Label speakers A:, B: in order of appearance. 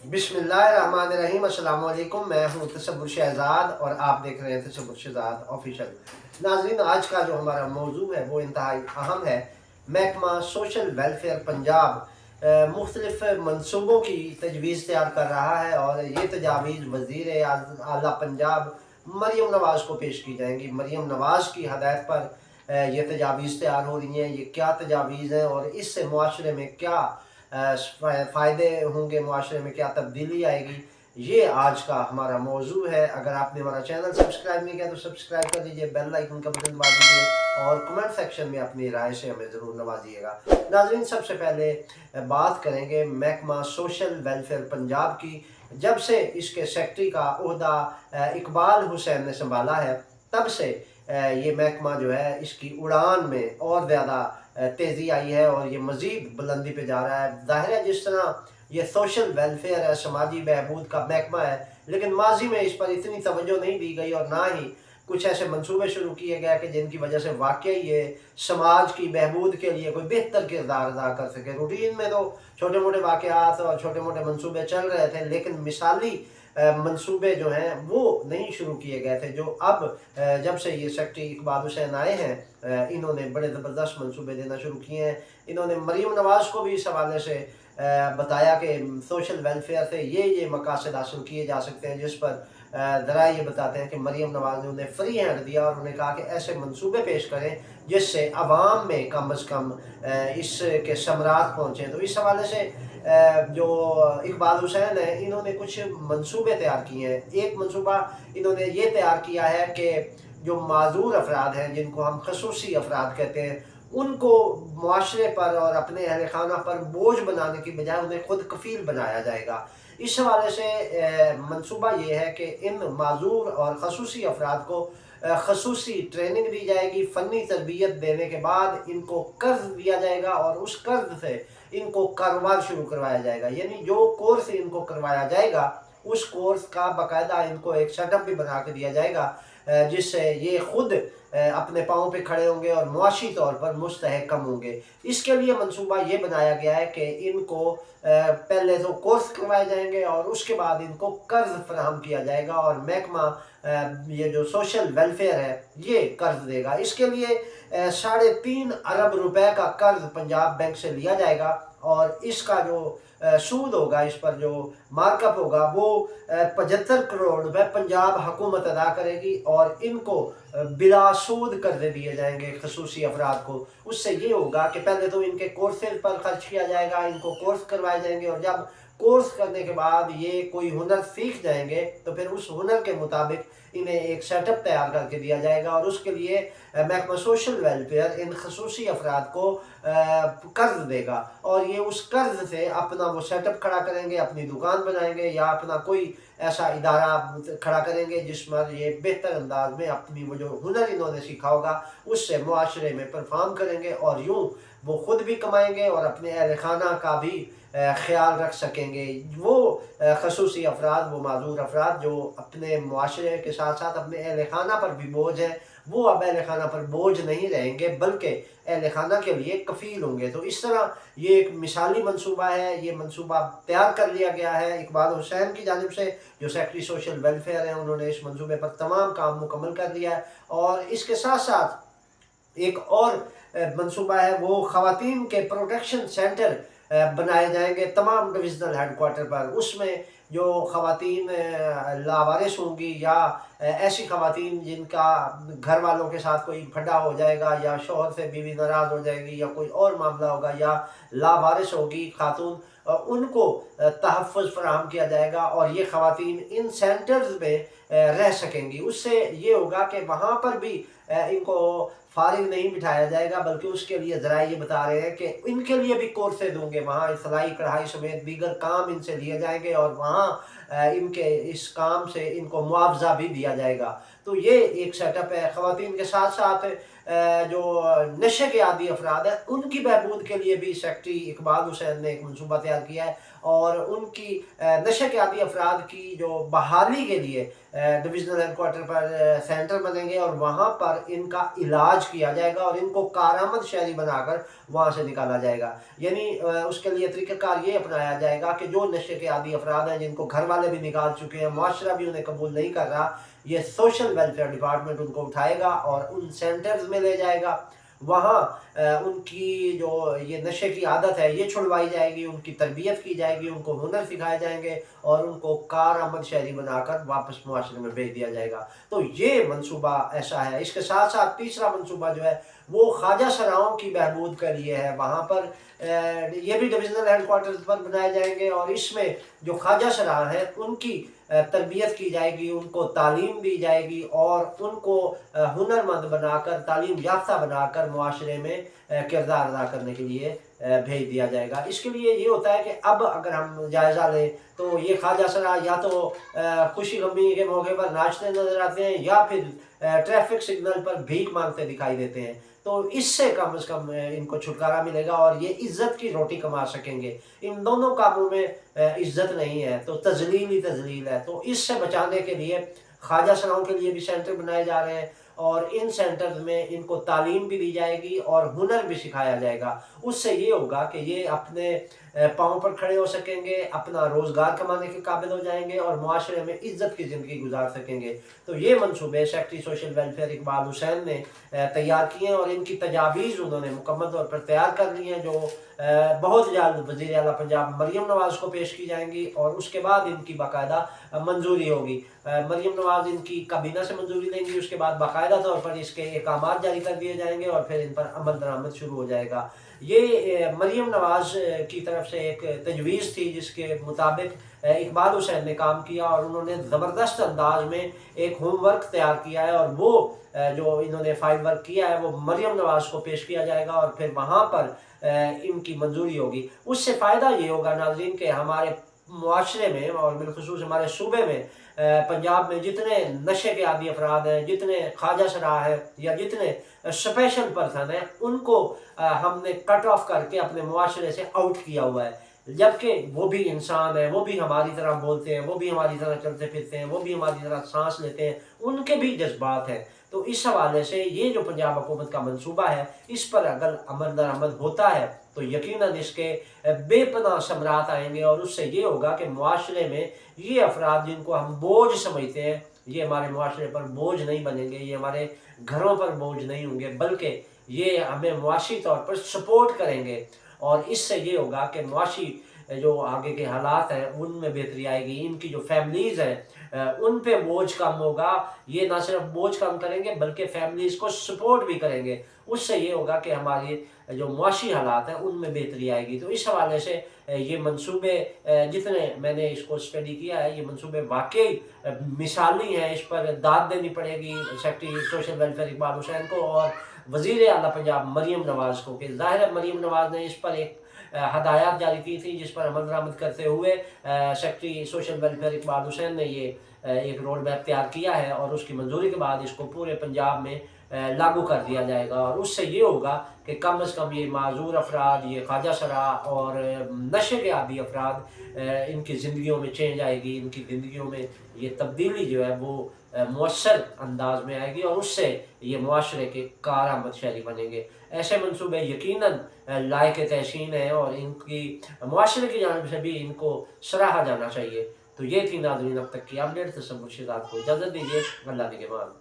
A: बिस्मिल्लाहिर्रहमानिर्रहीम। अस्सलाम वालेकुम। मैं हूँ तसव्वुर शहजाद और आप देख रहे हैं तसव्वुर शहजाद ऑफिशियल। नाज़रीन, आज का जो हमारा मौजू है वो इंतहाई अहम है। महकमा सोशल वेलफेयर पंजाब मुख्तलिफ मनसूबों की तजवीज़ तैयार कर रहा है और ये तजावीज़ वज़ीर आला पंजाब मरीम नवाज़ को पेश की जाएंगी। मरीम नवाज़ की हदायत पर ये तजावीज़ तैयार हो रही हैं। ये क्या तजावीज़ हैं और इससे मुआशरे में क्या फ़ायदे होंगे, मुआशरे में क्या तब्दीली आएगी, ये आज का हमारा मौजू है। अगर आपने हमारा चैनल सब्सक्राइब नहीं किया तो सब्सक्राइब कर दीजिए, बेल आइकन का बटन दबा दीजिए और कमेंट सेक्शन में अपनी राय से हमें ज़रूर नवाजिएगा। नाज़रीन, सबसे पहले बात करेंगे महकमा सोशल वेलफेयर पंजाब की। जब से इसके सेक्रेटरी का ओहदा इकबाल हुसैन ने संभाला है, तब से ये महकमा जो है इसकी उड़ान में और ज़्यादा तेज़ी आई है और ये मज़ीद बुलंदी पे जा रहा है। ज़ाहिर है, जिस तरह ये सोशल वेलफेयर है, समाजी बहबूद का महकमा है, लेकिन माजी में इस पर इतनी तवज्जो नहीं दी गई और ना ही कुछ ऐसे मंसूबे शुरू किए गए कि जिनकी वजह से वाकई ये समाज की बहबूद के लिए कोई बेहतर किरदार अदा कर सके। रूटीन में तो छोटे मोटे वाक़यात और छोटे मोटे मंसूबे चल रहे थे, लेकिन मिसाली मंसूबे जो हैं वो नहीं शुरू किए गए थे। जो अब जब से ये सेक्रेटरी इकबाल हुसैन आए हैं, इन्होंने बड़े ज़बरदस्त मंसूबे देना शुरू किए हैं। इन्होंने मरीम नवाज़ को भी इस हवाले से बताया कि सोशल वेलफेयर से ये मकासद हासिल किए जा सकते हैं, जिस पर ज़रा ये बताते हैं कि मरीम नवाज़ ने उन्हें फ्री हैंड दिया और उन्हें कहा कि ऐसे मंसूबे पेश करें जिससे आवाम में कम अज़ कम इसके समरात पहुँचे। तो इस हवाले से जो इकबाल हुसैन है, इन्होंने कुछ मंसूबे तैयार किए हैं। एक मंसूबा इन्होंने ये तैयार किया है कि जो माजूर अफराद हैं, जिनको हम खसूसी अफराद कहते हैं, उनको मुआशरे पर और अपने अहल खाना पर बोझ बनाने की बजाय उन्हें खुद कफ़ील बनाया जाएगा। इस हवाले से मंसूबा ये है कि इन माजूर और खसूसी अफराद को खसूसी ट्रेनिंग दी जाएगी। फ़नी तरबियत देने के बाद इनको कर्ज दिया जाएगा और उस कर्ज से इनको कारोबार शुरू करवाया जाएगा। यानी जो कोर्स इनको करवाया जाएगा, उस कोर्स का बाकायदा इनको एक सेटअप भी बना के दिया जाएगा, जिससे ये खुद अपने पाँव पे खड़े होंगे और मुआशी तौर पर मुस्तहकम होंगे। इसके लिए मंसूबा ये बनाया गया है कि इनको पहले तो कोर्स करवाए जाएंगे और उसके बाद इनको कर्ज फराहम किया जाएगा और महकमा ये जो सोशल वेलफेयर है ये कर्ज देगा। इसके लिए 3.5 अरब रुपए का कर्ज पंजाब बैंक से लिया जाएगा और इसका जो सूद होगा, इस पर जो मार्कअप होगा, वो 75 करोड़ रुपए पंजाब हुकूमत अदा करेगी और इनको बिला सूद कर्जे दिए जाएंगे खसूसी अफराद को। उससे ये होगा कि पहले तो इनके कोर्सेज पर खर्च किया जाएगा, इनको कोर्स करवाए जाएंगे और जब कोर्स करने के बाद ये कोई हुनर सीख जाएंगे तो फिर उस हुनर के मुताबिक इन्हें एक सेटअप तैयार करके दिया जाएगा और उसके लिए महकमा सोशल वेलफेयर इन खसूसी अफराद को कर्ज देगा और ये उस कर्ज से अपना वो सेटअप खड़ा करेंगे, अपनी दुकान बनाएंगे या अपना कोई ऐसा इदारा खड़ा करेंगे जिस पर ये बेहतर अंदाज में अपनी वो जो हुनर इन्होंने सीखा होगा उससे मुआशरे में परफॉर्म करेंगे और यूँ वो खुद भी कमाएंगे और अपने अहल खाना का भी ख्याल रख सकेंगे। वो खसूसी अफराद, वो माजूर अफराद जो अपने मुआशरे के साथ साथ अपने अहल खाना पर भी बोझ हैं, वो अब अहल खाना पर बोझ नहीं रहेंगे बल्कि अहल खाना के लिए कफ़ील होंगे। तो इस तरह ये एक मिसाली मंसूबा है। ये मंसूबा तैयार कर लिया गया है इकबाल हुसैन की जानिब से, जो सेक्रेटरी सोशल वेलफेयर हैं। उन्होंने इस मंसूबे पर तमाम काम मुकम्मल कर दिया है और इसके साथ साथ एक और मंसूबा है, वो ख़वातीन के प्रोटेक्शन सेंटर बनाए जाएंगे तमाम डिविजनल हेडक्वार्टर पर। उसमें जो ख़वातीन लावारिस होंगी या ऐसी ख़वातीन जिनका घर वालों के साथ कोई फटा हो जाएगा या शौहर से बीवी नाराज़ हो जाएगी या कोई और मामला होगा या लावारिस होगी खातून, उनको तहफ़्फ़ुज़ फ़राहम किया जाएगा और ये ख़वातीन इन सेंटर्स में रह सकेंगी। उससे ये होगा कि वहाँ पर भी इनको फारिग नहीं बिठाया जाएगा, बल्कि उसके लिए ज़रा ये बता रहे हैं कि इनके लिए भी कोर्सेज होंगे। वहाँ सिलाई कढ़ाई समेत दीगर काम इनसे लिए जाएंगे और वहाँ इनके इस काम से इनको मुआवजा भी दिया जाएगा। तो ये एक सेटअप है। ख़वातीन के साथ साथ जो नशे के आदी अफराद हैं, उनकी बहबूद के लिए भी सेक्रेटरी इकबाल हुसैन ने एक मनसूबा तैयार किया है और उनकी नशे के आदी अफराद की जो बहाली के लिए डिविजनल हेडकोार्टर पर सेंटर बनेंगे और वहाँ पर इनका इलाज किया जाएगा और इनको कारामद शहरी बनाकर वहाँ से निकाला जाएगा। यानी उसके लिए तरीक़ाकार ये अपनाया जाएगा कि जो नशे के आदी अफराद हैं, जिनको घर वाले भी निकाल चुके हैं, मुआशरा भी उन्हें कबूल नहीं कर रहा, ये सोशल वेलफेयर डिपार्टमेंट उनको उठाएगा और उन सेंटर्स में ले जाएगा। वहाँ उनकी जो ये नशे की आदत है ये छुड़वाई जाएगी, उनकी तरबियत की जाएगी, उनको हुनर सिखाए जाएंगे और उनको कारआमद शहरी बनाकर वापस मुआशरे में भेज दिया जाएगा। तो ये मंसूबा ऐसा है। इसके साथ साथ तीसरा मंसूबा जो है वो ख्वाजा सराओं की बहबूद के लिए है। वहाँ पर ये भी डिविजनल हेडकोार्टर्स पर बनाए जाएंगे और इसमें जो ख्वाजा सरा हैं उनकी तरबियत की जाएगी, उनको तालीम दी जाएगी और उनको हुनरमंद बनाकर, तालीम याफ्ता बनाकर मुआशरे में किरदार अदा करने के लिए भेज दिया जाएगा। इसके लिए ये होता है कि अब अगर हम जायज़ा लें तो ये ख्वाजा सरा या तो खुशी गमी के मौके पर नाचते नजर आते हैं या फिर ट्रैफिक सिग्नल पर भीख मांगते दिखाई देते हैं। तो इससे कम से कम इनको छुटकारा मिलेगा और ये इज्जत की रोटी कमा सकेंगे। इन दोनों कामों में इज्जत नहीं है तो तजलील ही तजलील है। तो इससे बचाने के लिए ख्वाजा सराओं के लिए भी सेंटर बनाए जा रहे हैं और इन सेंटर्स में इनको तालीम भी दी जाएगी और हुनर भी सिखाया जाएगा। उससे ये होगा कि ये अपने पाँव पर खड़े हो सकेंगे, अपना रोज़गार कमाने के काबिल हो जाएंगे और मुआशरे में इज्जत की ज़िंदगी गुजार सकेंगे। तो ये मंसूबे secretary social welfare Iqbal Hussain ने तैयार किए हैं और इनकी तजावीज़ उन्होंने मुकम्मल तौर पर तैयार कर ली हैं, जो बहुत जल्द वज़ीर आला पंजाब मरियम नवाज़ को पेश की जाएंगी और उसके बाद इनकी बाकायदा मंजूरी होगी। मरियम नवाज़ इनकी काबीना से मंजूरी लेंगी, उसके बाद बाकायदा तौर पर इसके अहकामात जारी कर दिए जाएंगे और फिर इन पर अमल दरामद शुरू हो जाएगा। ये मरियम नवाज़ की तरफ से एक तजवीज़ थी जिसके मुताबिक इकबाल हुसैन ने काम किया और उन्होंने ज़बरदस्त अंदाज में एक होमवर्क तैयार किया है और वो जो इन्होंने फाइल वर्क किया है वो मरियम नवाज़ को पेश किया जाएगा और फिर वहाँ पर इनकी मंजूरी होगी। उससे फ़ायदा ये होगा नाज़रीन कि हमारे मुआशरे में और बिलखुसूस हमारे सूबे में पंजाब में जितने नशे के आदी अफराद हैं, जितने ख्वाजा सरा हैं या जितने स्पेशल पर्सन हैं, उनको हमने कट ऑफ करके अपने मुआशरे से आउट किया हुआ है। जबकि वो भी इंसान है, वो भी हमारी तरह बोलते हैं, वो भी हमारी तरह चलते फिरते हैं, वो भी हमारी तरह सांस लेते हैं, उनके भी जज्बात हैं। तो इस हवाले से ये जो पंजाब हुकूमत का मंसूबा है, इस पर अगर अमल दरामद होता है तो यकीनन इसके बेपनाह समरात आएंगे और उससे ये होगा कि मुआशरे में ये अफराद जिनको हम बोझ समझते हैं, ये हमारे मुआशरे पर बोझ नहीं बनेंगे, ये हमारे घरों पर बोझ नहीं होंगे, बल्कि ये हमें मुआशी तौर पर सपोर्ट करेंगे और इससे ये होगा कि मुआशी जो आगे के हालात हैं उनमें बेहतरी आएगी। इनकी जो फैमिलीज़ हैं उन पे बोझ कम होगा। ये ना सिर्फ बोझ कम करेंगे बल्कि फैमिलीज़ को सपोर्ट भी करेंगे। उससे ये होगा कि हमारी जो मुआशी हालात हैं उनमें बेहतरी आएगी। तो इस हवाले से ये मंसूबे जितने मैंने इसको स्टडी किया है, ये मंसूबे वाकई मिसाली हैं। इस पर दाद देनी पड़ेगी secretary social welfare Iqbal Hussain को और वज़ीर आला पंजाब मरियम नवाज़ को कि ज़ाहिर है मरियम नवाज़ ने इस पर एक हदायत जारी की थी जिस पर अमल दरामद करते हुए secretary social welfare Iqbal Hussain ने ये एक रोड मैप तैयार किया है और उसकी मंजूरी के बाद इसको पूरे पंजाब में लागू कर दिया जाएगा और उससे ये होगा कि कम से कम ये माजूर अफराद, ये ख्वाजा सरा और नशे के आदी अफराद, इनकी ज़िंदगियों में चेंज आएगी, इनकी ज़िंदगियों में ये तब्दीली जो है वो मौसर अंदाज में आएगी और उससे ये मुआशरे के कारआमद शहरी बनेंगे। ऐसे मंसूबे यकीनन लायक तहसीन है और इनकी मुआशरे की जानिब से भी इनको सराहा जाना चाहिए। तो ये थी नाज़रीन अब तक की अपडेट। तसव्वुर शिदात को इजाज़त दीजिए। अल्लाह निगहबान।